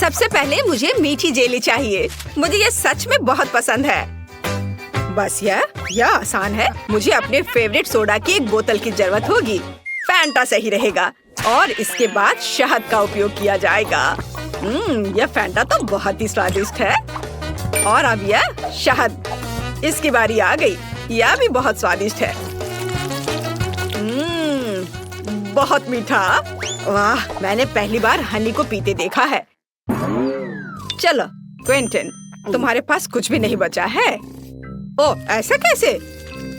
सबसे पहले मुझे मीठी जेली चाहिए। मुझे ये सच में बहुत पसंद है। बस यह आसान है। मुझे अपने फेवरेट सोडा की एक बोतल की जरूरत होगी। फैंटा सही रहेगा और इसके बाद शहद का उपयोग किया जाएगा। यह फैंटा तो बहुत ही स्वादिष्ट है। और अब यह शहद, इसकी बारी आ गई। यह भी बहुत स्वादिष्ट है। बहुत मीठा। वाह, मैंने पहली बार हनी को पीते देखा है। चलो क्विंटन, तुम्हारे पास कुछ भी नहीं बचा है। ओह, ऐसा कैसे?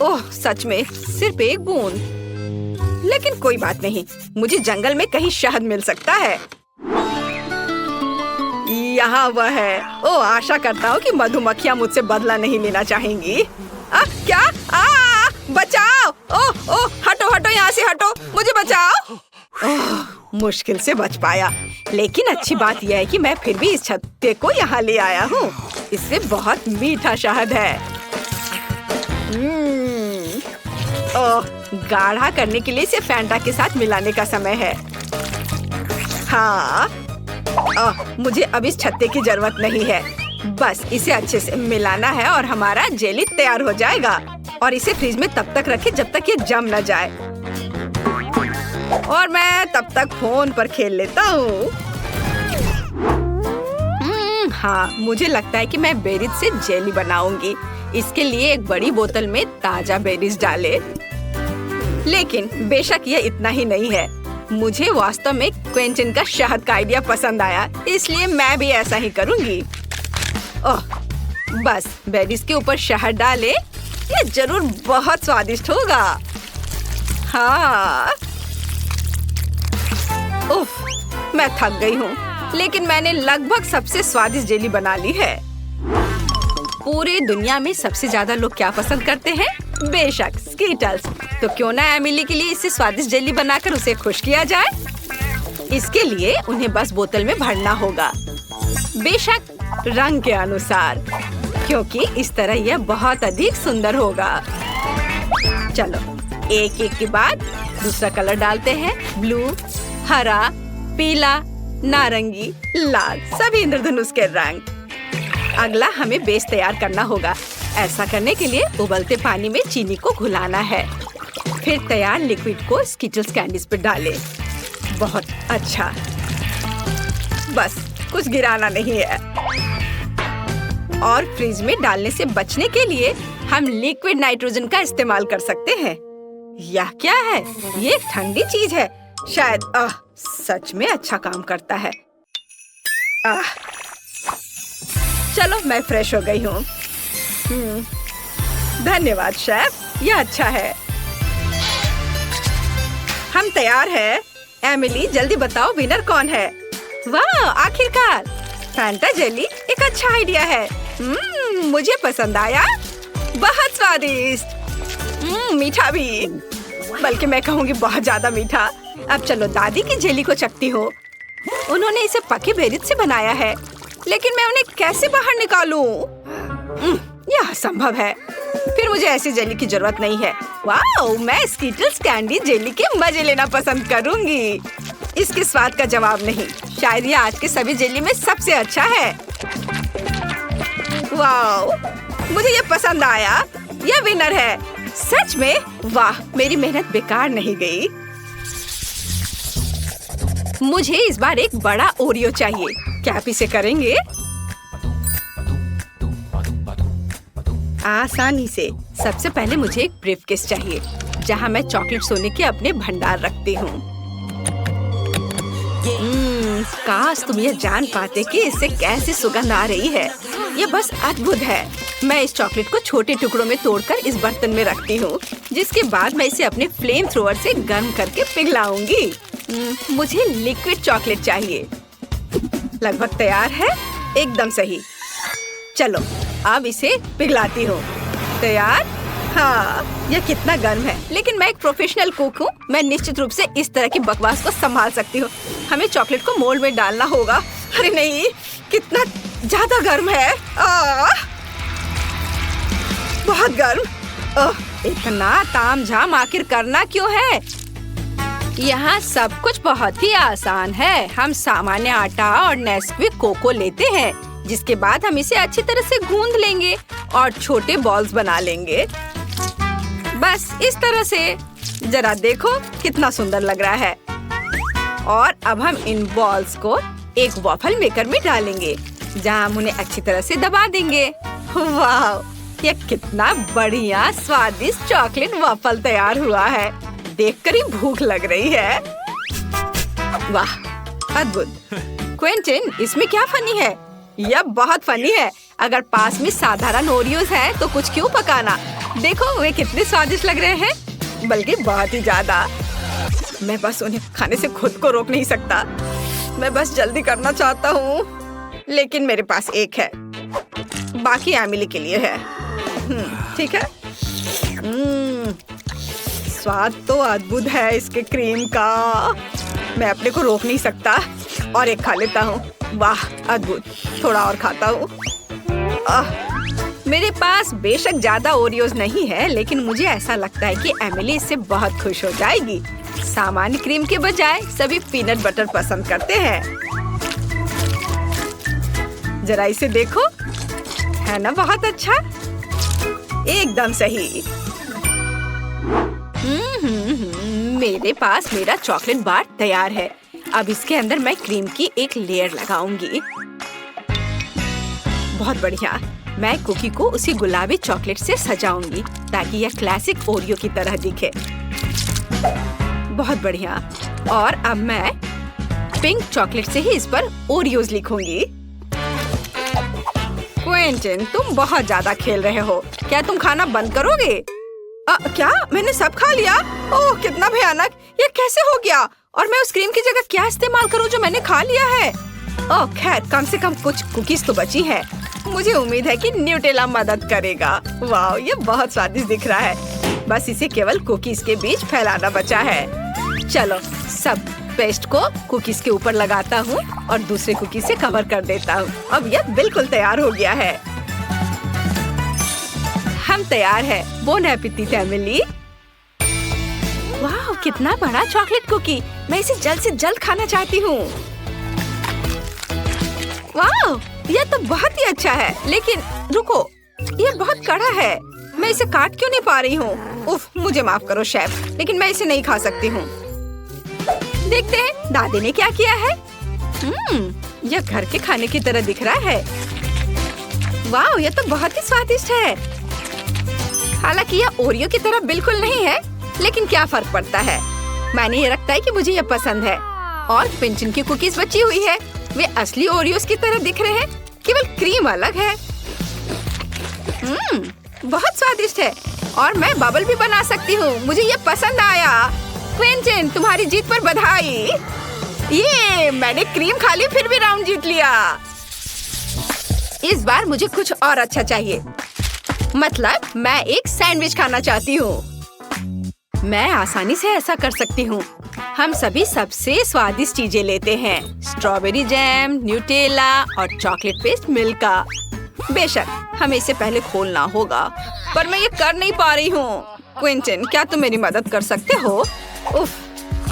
ओह, सच में सिर्फ एक बूंद। लेकिन कोई बात नहीं, मुझे जंगल में कहीं शहद मिल सकता है। यहाँ वह है। ओह, आशा करता हूँ कि मधुमक्खियाँ मुझसे बदला नहीं लेना चाहेंगी। क्या? बचाओ! ओह ओह, हटो हटो, यहाँ से हटो, मुझे बचाओ। ओह, मुश्किल से बच पाया। लेकिन अच्छी बात यह है कि मैं फिर भी इस छत्ते को यहाँ ले आया हूँ। इससे बहुत मीठा शहद है। ओह, गाढ़ा करने के लिए इसे फैंटा के साथ मिलाने का समय है। हाँ, मुझे अब इस छत्ते की जरूरत नहीं है। बस इसे अच्छे से मिलाना है और हमारा जेली तैयार हो जाएगा। और इसे फ्रिज में तब तक रखें जब तक ये जम न जाए। और मैं तब तक फोन पर खेल लेता हूँ। हाँ, मुझे लगता है कि मैं बेरीज से जेली बनाऊंगी। इसके लिए एक बड़ी बोतल में ताजा बेरीज डालें। लेकिन बेशक यह इतना ही नहीं है। मुझे वास्तव में क्विंटन का शहद का आइडिया पसंद आया, इसलिए मैं भी ऐसा ही करूंगी। ओह, बस बेरीज के ऊपर शहद डालें। यह जरूर बहुत स्वादिष्ट होगा। हाँ। उफ, मैं थक गई हूँ, लेकिन मैंने लगभग सबसे स्वादिष्ट जेली बना ली है। पूरी दुनिया में सबसे ज्यादा लोग क्या पसंद करते हैं? बेशक स्कीटल्स। तो क्यों ना एमिली के लिए इससे स्वादिष्ट जेली बनाकर उसे खुश किया जाए। इसके लिए उन्हें बस बोतल में भरना होगा, बेशक रंग के अनुसार, क्योंकि इस तरह यह बहुत अधिक सुंदर होगा। चलो एक एक के बाद दूसरा कलर डालते हैं। ब्लू, हरा, पीला, नारंगी, लाल, सभी इंद्रधनुष के रंग। अगला हमें बेस तैयार करना होगा। ऐसा करने के लिए उबलते पानी में चीनी को घुलाना है। फिर तैयार लिक्विड को स्किटल्स कैंडीज पर डालें। बहुत अच्छा। बस कुछ गिराना नहीं है। और फ्रिज में डालने से बचने के लिए हम लिक्विड नाइट्रोजन का इस्तेमाल कर सकते हैं। यह क्या है? ये ठंडी चीज है शायद। सच में अच्छा काम करता है। चलो मैं फ्रेश हो गई हूँ। धन्यवाद शेफ, यह अच्छा है। हम तैयार हैं। एमिली, जल्दी बताओ विनर कौन है? वाह, आखिरकार फैंटा जेली एक अच्छा आइडिया है। मुझे पसंद आया। बहुत स्वादिष्ट। मीठा भी, बल्कि मैं कहूँगी बहुत ज्यादा मीठा। अब चलो दादी की जेली को चखती हो। उन्होंने इसे पके बेरीज से बनाया है, लेकिन मैं उन्हें कैसे बाहर निकालूं? यह असंभव है। फिर मुझे ऐसी जेली की जरूरत नहीं है। वाह, मैं स्कीटल्स कैंडी जेली के मजे लेना पसंद करूंगी। इसके स्वाद का जवाब नहीं। शायद यह आज के सभी जेली में सबसे अच्छा है। वाह, मुझे ये पसंद आया। यह विनर है। सच में? वाह, मेरी मेहनत बेकार नहीं गई। मुझे इस बार एक बड़ा ओरियो चाहिए। क्या आप इसे करेंगे? आसानी से। सबसे पहले मुझे एक ब्रीफकेस चाहिए, जहाँ मैं चॉकलेट सोने के अपने भंडार रखती हूँ। काश तुम ये जान पाते कि इससे कैसी सुगंध आ रही है। ये बस अद्भुत है। मैं इस चॉकलेट को छोटे टुकड़ों में तोड़कर इस बर्तन में रखती हूँ, जिसके बाद मैं इसे अपने फ्लेम थ्रोअर से गर्म करके पिघलाऊंगी। मुझे लिक्विड चॉकलेट चाहिए। लगभग तैयार है। एकदम सही। चलो अब इसे पिघलाती हूँ। तैयार? हाँ, यह कितना गर्म है। लेकिन मैं एक प्रोफेशनल कुक हूँ। मैं निश्चित रूप से इस तरह की बकवास को संभाल सकती हूँ। हमें चॉकलेट को मोल्ड में डालना होगा। अरे नहीं, कितना ज्यादा गर्म है। बहुत गर्म। इतना तामझाम आखिर करना क्यों है? यहाँ सब कुछ बहुत ही आसान है। हम सामान्य आटा और नेस्क्विक कोको लेते हैं, जिसके बाद हम इसे अच्छी तरह से गूंद लेंगे और छोटे बॉल्स बना लेंगे। बस इस तरह से। जरा देखो कितना सुंदर लग रहा है। और अब हम इन बॉल्स को एक वॉफल मेकर में डालेंगे, जहाँ हम उन्हें अच्छी तरह से दबा देंगे। वाह, ये कितना बढ़िया स्वादिष्ट चॉकलेट वॉफल तैयार हुआ है। देखकर ही भूख लग रही है। वाह, अद्भुत। क्विंटन, इसमें क्या फनी है? यह बहुत फनी है। अगर पास में साधारण ओरियोज है तो कुछ क्यों पकाना। देखो वे कितने स्वादिष्ट लग रहे हैं, बल्कि बहुत ही ज्यादा। मैं बस उन्हें खाने से खुद को रोक नहीं सकता। मैं बस जल्दी करना चाहता हूँ, लेकिन मेरे पास एक है, बाकी एमिली के लिए है। ठीक है। स्वाद तो अद्भुत है इसके क्रीम का। मैं अपने को रोक नहीं सकता और एक खा लेता हूँ। वाह, अद्भुत। थोड़ा और खाता हूँ। मेरे पास बेशक ज्यादा ओरियोज नहीं है, लेकिन मुझे ऐसा लगता है कि एमिली इससे बहुत खुश हो जाएगी। सामान्य क्रीम के बजाय सभी पीनट बटर पसंद करते हैं। जरा इसे देखो, है ना बहुत अच्छा? एकदम सही। मेरे पास मेरा चॉकलेट बार तैयार है। अब इसके अंदर मैं क्रीम की एक लेयर लगाऊंगी। बहुत बढ़िया। मैं कुकी को उसी गुलाबी चॉकलेट से सजाऊंगी ताकि यह क्लासिक ओरियो की तरह दिखे। बहुत बढ़िया। और अब मैं पिंक चॉकलेट से ही इस पर ओरियोज लिखूंगी। क्विंटन, तुम बहुत ज्यादा खेल रहे हो। क्या तुम खाना बंद करोगे? क्या मैंने सब खा लिया? ओह, कितना भयानक। ये कैसे हो गया? और मैं उस क्रीम की जगह क्या इस्तेमाल करूं जो मैंने खा लिया है? ओह खैर, कम से कम कुछ कुकीज तो बची हैं। मुझे उम्मीद है कि न्यूटेला मदद करेगा। वाह, ये बहुत स्वादिष्ट दिख रहा है। बस इसे केवल कुकीज के बीच फैलाना बचा है। चलो, सब पेस्ट को कुकीज के ऊपर लगाता हूँ और दूसरे कुकीज से कवर कर देता हूँ। अब यह बिल्कुल तैयार हो गया है। हम तैयार है। Bone appétit Emily. वाह, कितना बड़ा चॉकलेट कुकी। मैं इसे जल्द से जल्द खाना चाहती हूँ। वाह, यह तो बहुत ही अच्छा है, लेकिन रुको, यह बहुत कड़ा है। मैं इसे काट क्यों नहीं पा रही हूँ? उफ, मुझे माफ करो शेफ, लेकिन मैं इसे नहीं खा सकती हूँ। देखते हैं दादी ने क्या किया है। यह घर के खाने की तरह दिख रहा है। वाह, यह तो बहुत ही स्वादिष्ट है। हालांकि यह ओरियो की तरह बिल्कुल नहीं है, लेकिन क्या फर्क पड़ता है। मैंने ये रखता है कि मुझे यह पसंद है। और पिंचन की कुकीज बची हुई है। वे असली ओरियोस की तरह दिख रहे हैं, केवल क्रीम अलग है। बहुत स्वादिष्ट है। और मैं बबल भी बना सकती हूँ। मुझे ये पसंद आया। क्विंटन, तुम्हारी जीत पर बधाई। ये मैंने क्रीम खा ली, फिर भी राउंड जीत लिया। इस बार मुझे कुछ और अच्छा चाहिए। मतलब मैं एक सैंडविच खाना चाहती हूँ। मैं आसानी से ऐसा कर सकती हूँ। हम सभी सबसे स्वादिष्ट चीजें लेते हैं। स्ट्रॉबेरी जैम, न्यूटेला और चॉकलेट पेस्ट मिल्का। बेशक हमें इसे पहले खोलना होगा, पर मैं ये कर नहीं पा रही हूँ। क्विंटन, क्या तुम मेरी मदद कर सकते हो? उफ,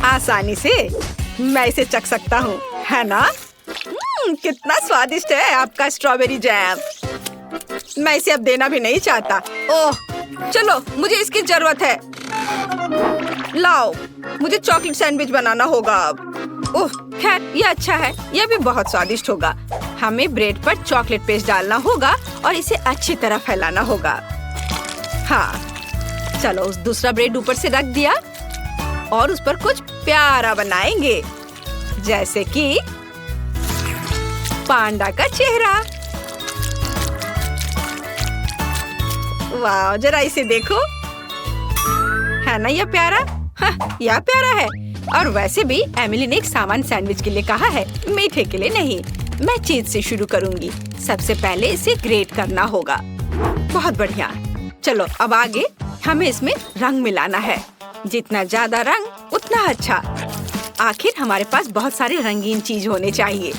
आसानी से मैं इसे चख सकता हूँ, है ना? कितना स्वादिष्ट है आपका स्ट्रॉबेरी जैम। मैं इसे अब देना भी नहीं चाहता। ओह, चलो, मुझे इसकी जरूरत है। लाओ, मुझे चॉकलेट सैंडविच बनाना होगा अब। ओह, खैर ये अच्छा है। यह भी बहुत स्वादिष्ट होगा। हमें ब्रेड पर चॉकलेट पेस्ट डालना होगा और इसे अच्छी तरह फैलाना होगा। हाँ, चलो, उस दूसरा ब्रेड ऊपर से रख दिया और उस पर कुछ प्यारा बनाएंगे, जैसे कि पांडा का चेहरा। वाह, जरा इसे देखो, है ना यह प्यारा? हाँ, यह प्यारा है। और वैसे भी एमिली ने एक सामान्य सैंडविच के लिए कहा है, मीठे के लिए नहीं। मैं चीज से शुरू करूंगी। सबसे पहले इसे ग्रेट करना होगा। बहुत बढ़िया। चलो, अब आगे हमें इसमें रंग मिलाना है। जितना ज्यादा रंग उतना अच्छा। आखिर हमारे पास बहुत सारे रंगीन चीज होने चाहिए।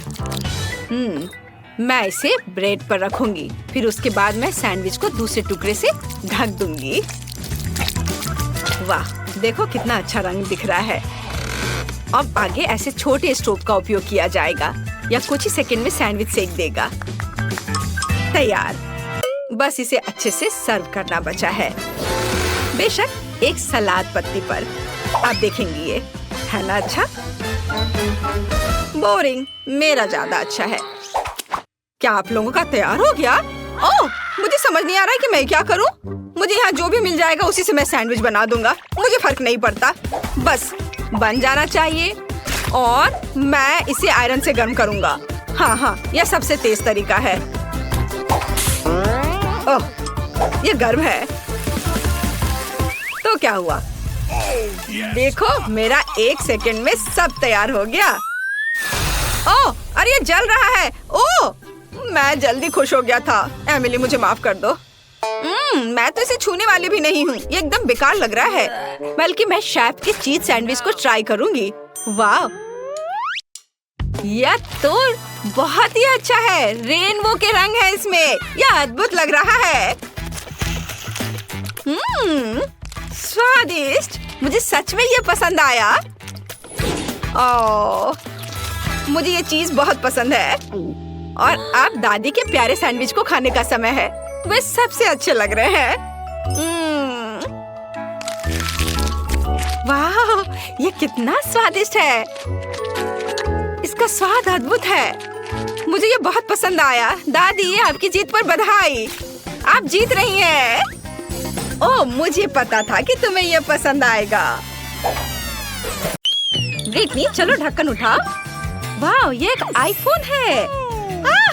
मैं इसे ब्रेड पर रखूंगी। फिर उसके बाद मैं सैंडविच को दूसरे टुकड़े से ढक दूंगी। वाह, देखो कितना अच्छा रंग दिख रहा है। अब आगे ऐसे छोटे स्टोव का उपयोग किया जाएगा या कुछ ही सेकंड में सैंडविच सेक देगा। तैयार। बस इसे अच्छे से सर्व करना बचा है, बेशक एक सलाद पत्ती पर। आप देखेंगे ये है ना अच्छा? बोरिंग, मेरा ज्यादा अच्छा है। क्या आप लोगों का तैयार हो गया? ओह, मुझे समझ नहीं आ रहा है कि मैं क्या करूं। मुझे यहाँ जो भी मिल जाएगा उसी से मैं सैंडविच बना दूंगा, मुझे फर्क नहीं पड़ता। बस बन जाना चाहिए और मैं इसे आयरन से गर्म करूंगा। हाँ, यह सबसे तेज तरीका है। ओह, ये गर्म है। तो क्या हुआ? देखो, मेरा 1 सेकंड में सब तैयार हो गया। ओह, अरे ये जल रहा है। ओह, मैं जल्दी खुश हो गया था। एमिली, मुझे माफ कर दो। मैं तो इसे छूने वाली भी नहीं हूँ। ये एकदम बेकार लग रहा है। बल्कि मैं शेफ के चीज सैंडविच को ट्राई करूंगी। वाह, यह तो बहुत ही अच्छा है। रेनबो के रंग है इसमें। यह अद्भुत लग रहा है। स्वादिष्ट। मुझे सच में ये पसंद आया। ओह, मुझे ये चीज बहुत पसंद है। और अब दादी के प्यारे सैंडविच को खाने का समय है। वे सबसे अच्छे लग रहे हैं। वाह, ये कितना स्वादिष्ट है। इसका स्वाद अद्भुत है। मुझे ये बहुत पसंद आया। दादी, आपकी जीत पर बधाई। आप जीत रही हैं। ओह, मुझे पता था कि तुम्हें ये पसंद आएगा। ब्रिटनी, चलो ढक्कन उठाओ। वाह, ये एक आईफोन है।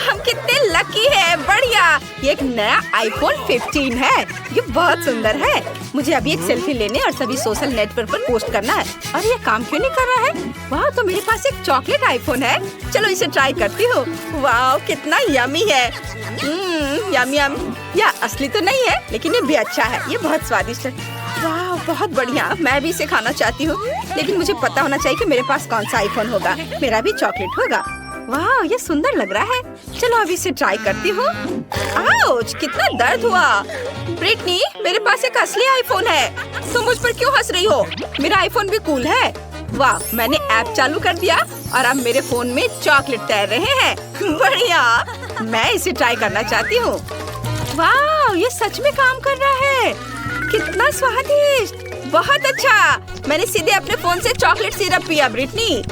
हम कितने लकी हैं। बढ़िया, ये एक नया आईफोन 15 है। ये बहुत सुंदर है। मुझे अभी एक सेल्फी लेने और सभी सोशल नेटवर्क पर पोस्ट करना है। और ये काम क्यों नहीं कर रहा है? वाह, तो मेरे पास एक चॉकलेट आईफोन है। चलो इसे ट्राई करती हूँ। वाह, कितना यमी है। Yummy yummy. यह असली तो नहीं है, लेकिन ये भी अच्छा है। ये बहुत स्वादिष्ट है। वाह, बहुत बढ़िया। मैं भी इसे खाना चाहती हूँ, लेकिन मुझे पता होना चाहिए कि मेरे पास कौन सा आईफोन होगा। मेरा भी चॉकलेट होगा। वाह, ये सुंदर लग रहा है। चलो अभी इसे ट्राई करती हूँ। आउच, कितना दर्द हुआ। ब्रिटनी, मेरे पास एक असली आईफोन है। तुम मुझ पर क्यों हंस रही हो? मेरा आईफोन भी कूल है। वाह, मैंने ऐप चालू कर दिया और अब मेरे फोन में चॉकलेट तैर रहे हैं। बढ़िया, मैं इसे ट्राई करना चाहती हूँ। वाह, ये सच में काम कर रहा है। कितना स्वादिष्ट, बहुत अच्छा। मैंने सीधे अपने फोन से चॉकलेट सिरप पिया। ब्रिटनी,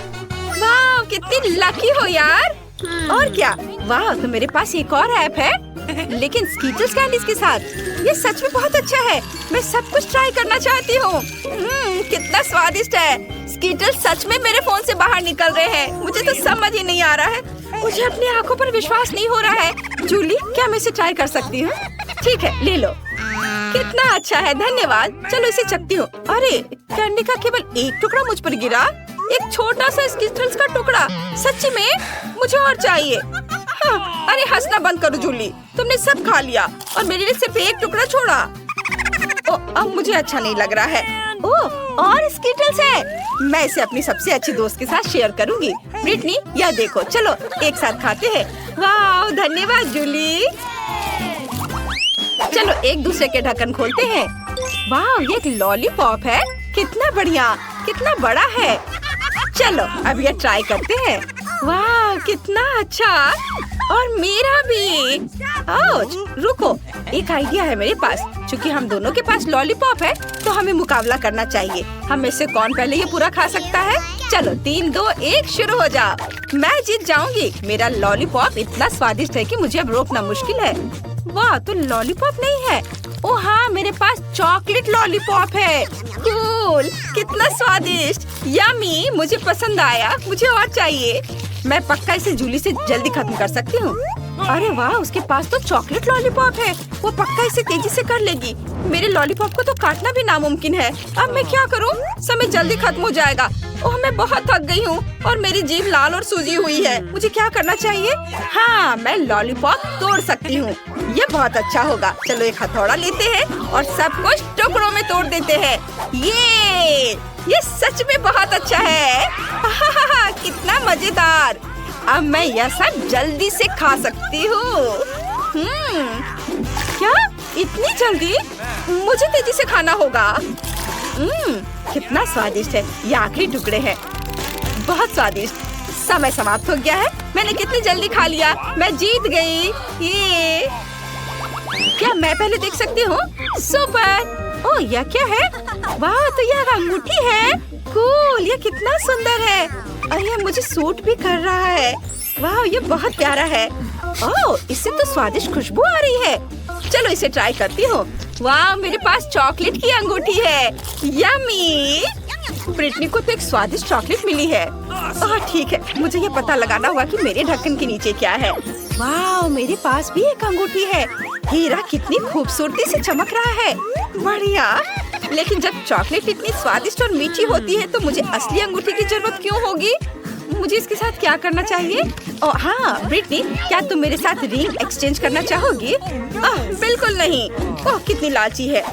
वाह, कितनी लकी हो यार। और क्या? वाह, तो मेरे पास एक और ऐप है, लेकिन स्कीटल्स कैंडीज के साथ। ये सच में बहुत अच्छा है। मैं सब कुछ ट्राई करना चाहती हूँ। कितना स्वादिष्ट है। स्कीटल्स सच में मेरे फोन से बाहर निकल रहे हैं। मुझे तो समझ ही नहीं आ रहा है। मुझे अपनी आंखों पर विश्वास नहीं हो रहा है। जूली, क्या मैं इसे ट्राई कर सकती हूँ? ठीक है, ले लो। कितना अच्छा है, धन्यवाद। चलो इसे चखती हूँ। अरे, कैंडी का केवल एक टुकड़ा मुझ पर गिरा। एक छोटा सा स्कीटल्स का टुकड़ा। सच्ची में मुझे और चाहिए। हाँ, अरे हंसना बंद करो जूली। तुमने सब खा लिया और मेरे लिए सिर्फ एक टुकड़ा छोड़ा। अब मुझे अच्छा नहीं लग रहा है। ओह, और स्कीटल्स है। मैं इसे अपनी सबसे अच्छी दोस्त के साथ शेयर करूंगी। ब्रिटनी, यह देखो, चलो एक साथ खाते हैं। वाह, धन्यवाद जूली। चलो एक दूसरे के ढक्कन खोलते हैं। वाह, ये एक लॉलीपॉप है। कितना बढ़िया, कितना बड़ा है। चलो अब ये ट्राई करते हैं। वाह, कितना अच्छा। और मेरा भी। ओह, रुको, एक आइडिया है मेरे पास। क्योंकि हम दोनों के पास लॉलीपॉप है, तो हमें मुकाबला करना चाहिए। हम में से कौन पहले ये पूरा खा सकता है? चलो 3, 2, 1 शुरू हो जाओ। मैं जीत जाऊंगी। मेरा लॉलीपॉप इतना स्वादिष्ट है कि मुझे अब रोकना मुश्किल है। वाह, तो लॉलीपॉप नहीं है। ओह हाँ, मेरे पास चॉकलेट लॉलीपॉप है। कूल, कितना स्वादिष्ट। यमी, मुझे पसंद आया। मुझे और चाहिए। मैं पक्का इसे जूली से जल्दी खत्म कर सकती हूँ। अरे वाह, उसके पास तो चॉकलेट लॉलीपॉप है। वो पक्का इसे तेजी से कर लेगी। मेरे लॉलीपॉप को तो काटना भी नामुमकिन है। अब मैं क्या करूँ? समय जल्दी खत्म हो जाएगा। ओह, मैं बहुत थक गई हूँ और मेरी जीभ लाल और सूजी हुई है। मुझे क्या करना चाहिए? हाँ, मैं लॉलीपॉप तोड़ सकती हूँ। ये बहुत अच्छा होगा। चलो एक हथौड़ा लेते हैं और सब कुछ टुकड़ों में तोड़ देते हैं। ये सच में बहुत अच्छा है। कितना मजेदार। अब मैं यह सब जल्दी से खा सकती हूँ। क्या? इतनी जल्दी? मुझे तेजी से खाना होगा। कितना स्वादिष्ट है। ये आखिरी टुकड़े हैं। बहुत स्वादिष्ट। समय समाप्त हो गया है। मैंने कितनी जल्दी खा लिया। मैं जीत गई। ये क्या मैं पहले देख सकती हूँ? सुपर। ओह, यह क्या है? वाह, तो यह अंगूठी है। कूल, ये कितना सुंदर है और यह मुझे सूट भी कर रहा है। वाह, ये बहुत प्यारा है। ओह, इससे तो स्वादिष्ट खुशबू आ रही है। चलो इसे ट्राई करती हूँ। वाह, मेरे पास चॉकलेट की अंगूठी है। यम्मी। ब्रिटनी को तो एक स्वादिष्ट चॉकलेट मिली है। ओह, ठीक है, मुझे ये पता लगाना होगा कि मेरे ढक्कन के नीचे क्या है। वाह, मेरे पास भी एक अंगूठी है। हीरा कितनी खूबसूरती से चमक रहा है। बढ़िया। लेकिन जब चॉकलेट इतनी स्वादिष्ट और मीठी होती है तो मुझे असली अंगूठी की जरूरत क्यों होगी? मुझे इसके साथ क्या करना चाहिए? ओह हाँ, ब्रिटनी, क्या तुम मेरे साथ रिंग एक्सचेंज करना चाहोगी? बिल्कुल नहीं। ओह, कितनी लालची है।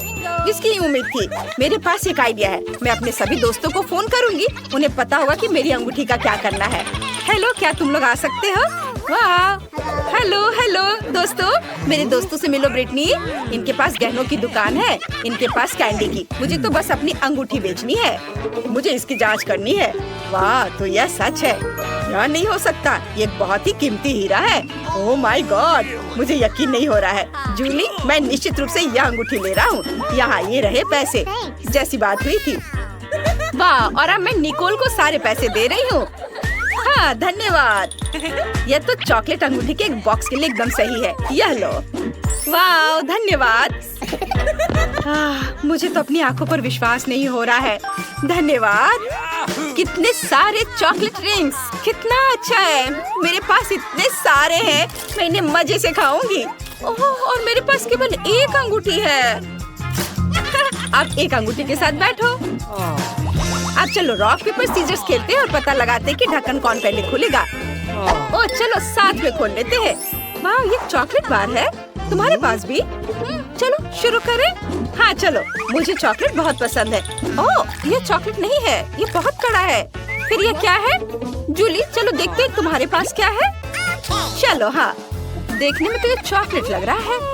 इसकी उम्मीद थी। मेरे पास एक आइडिया है। मैं अपने सभी दोस्तों को फोन करूंगी। उन्हें पता होगा कि मेरी अंगूठी का क्या करना है। हेलो, क्या तुम लोग आ सकते हो? वाह, हेलो हेलो दोस्तों, मेरे दोस्तों से मिलो। ब्रिटनी, इनके पास गहनों की दुकान है, इनके पास कैंडी की। मुझे तो बस अपनी अंगूठी बेचनी है। मुझे इसकी जांच करनी है। वाह, तो यह सच है। यह नहीं हो सकता। ये बहुत ही कीमती हीरा है। ओह माय गॉड, मुझे यकीन नहीं हो रहा है। जूली, मैं निश्चित रूप से यह अंगूठी ले रहा हूँ। यहाँ ये रहे पैसे, जैसी बात हुई थी। वाह, और अब मैं निकोल को सारे पैसे दे रही हूँ। हाँ, धन्यवाद। यह तो चॉकलेट अंगूठी के एक बॉक्स के लिए एकदम सही है। यह लो। वाह, धन्यवाद। मुझे तो अपनी आंखों पर विश्वास नहीं हो रहा है। धन्यवाद। कितने सारे चॉकलेट रिंग्स, कितना अच्छा है। मेरे पास इतने सारे हैं, मैं इन्हें मजे से खाऊंगी। ओह, और मेरे पास केवल एक अंगूठी है। आप एक अंगूठी के साथ बैठो। अब चलो रॉक पेपर सीजर्स खेलते हैं और पता लगाते हैं कि ढक्कन कौन पहले खुलेगा। ओह, चलो साथ में खोल लेते हैं। वाह, ये चॉकलेट बार है। तुम्हारे पास भी? चलो शुरू करें। हाँ चलो, मुझे चॉकलेट बहुत पसंद है। ओह, ये चॉकलेट नहीं है, ये बहुत कड़ा है। फिर ये क्या है? जूली, चलो देखते हैं तुम्हारे पास क्या है। चलो हाँ, देखने में तो ये चॉकलेट लग रहा है।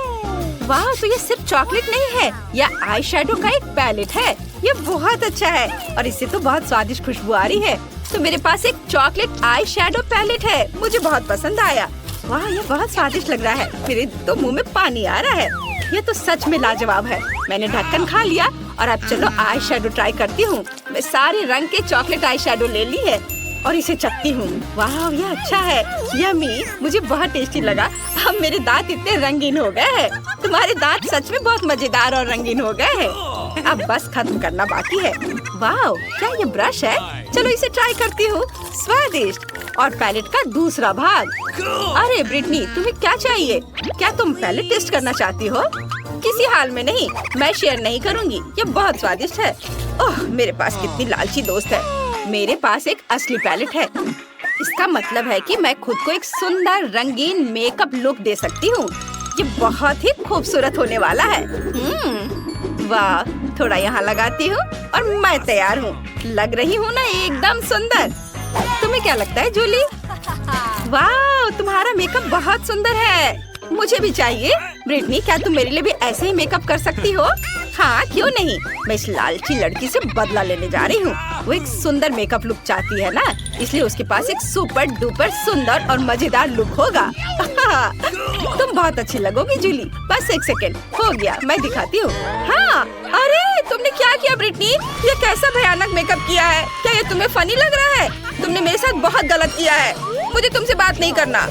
वाह, तो ये सिर्फ चॉकलेट नहीं है, यह आई शेडो का एक पैलेट है। ये बहुत अच्छा है और इससे तो बहुत स्वादिष्ट खुशबू आ रही है। तो मेरे पास एक चॉकलेट आई शेडो पैलेट है। मुझे बहुत पसंद आया। वाह, ये बहुत स्वादिष्ट लग रहा है। मेरे तो मुंह में पानी आ रहा है। ये तो सच में लाजवाब है। मैंने ढक्कन खा लिया और अब चलो आई शेडो ट्राई करती हूँ। मैं सारे रंग के चॉकलेट आई शेडो ले ली है और इसे चखती हूँ। वाह, ये अच्छा है। यम्मी, मुझे बहुत टेस्टी लगा। अब मेरे दांत इतने रंगीन हो गए हैं। तुम्हारे दांत सच में बहुत मजेदार और रंगीन हो गए हैं। अब बस खत्म करना बाकी है। वाह, क्या ये ब्रश है? चलो इसे ट्राई करती हूँ। स्वादिष्ट। और पैलेट का दूसरा भाग। अरे ब्रिटनी, तुम्हें क्या चाहिए? क्या तुम पैलेट टेस्ट करना चाहती हो? किसी हाल में नहीं, मैं शेयर नहीं करूँगी। ये बहुत स्वादिष्ट है। ओह, मेरे पास कितनी लालची दोस्त है। मेरे पास एक असली पैलेट है। इसका मतलब है कि मैं खुद को एक सुंदर रंगीन मेकअप लुक दे सकती हूँ। ये बहुत ही खूबसूरत होने वाला है। वाह, थोड़ा यहाँ लगाती हूँ और मैं तैयार हूँ। लग रही हूँ ना एकदम सुंदर। तुम्हें क्या लगता है जूली? वाह, तुम्हारा मेकअप बहुत सुंदर है। मुझे भी चाहिए। ब्रिटनी, क्या तुम मेरे लिए भी ऐसे ही मेकअप कर सकती हो? हाँ, क्यों नहीं। मैं इस लालची लड़की से बदला लेने जा रही हूँ। वो एक सुंदर मेकअप लुक चाहती है ना, इसलिए उसके पास एक सुपर डुपर सुंदर और मजेदार लुक होगा। तुम बहुत अच्छी लगोगी जूली। बस एक सेकेंड, हो गया, मैं दिखाती हूँ। हाँ, अरे तुमने क्या किया ब्रिटनी? ये कैसा भयानक मेकअप किया है? क्या ये तुम्हें फनी लग रहा है? तुमने मेरे साथ बहुत गलत किया है। मुझे तुमसे बात नहीं करना।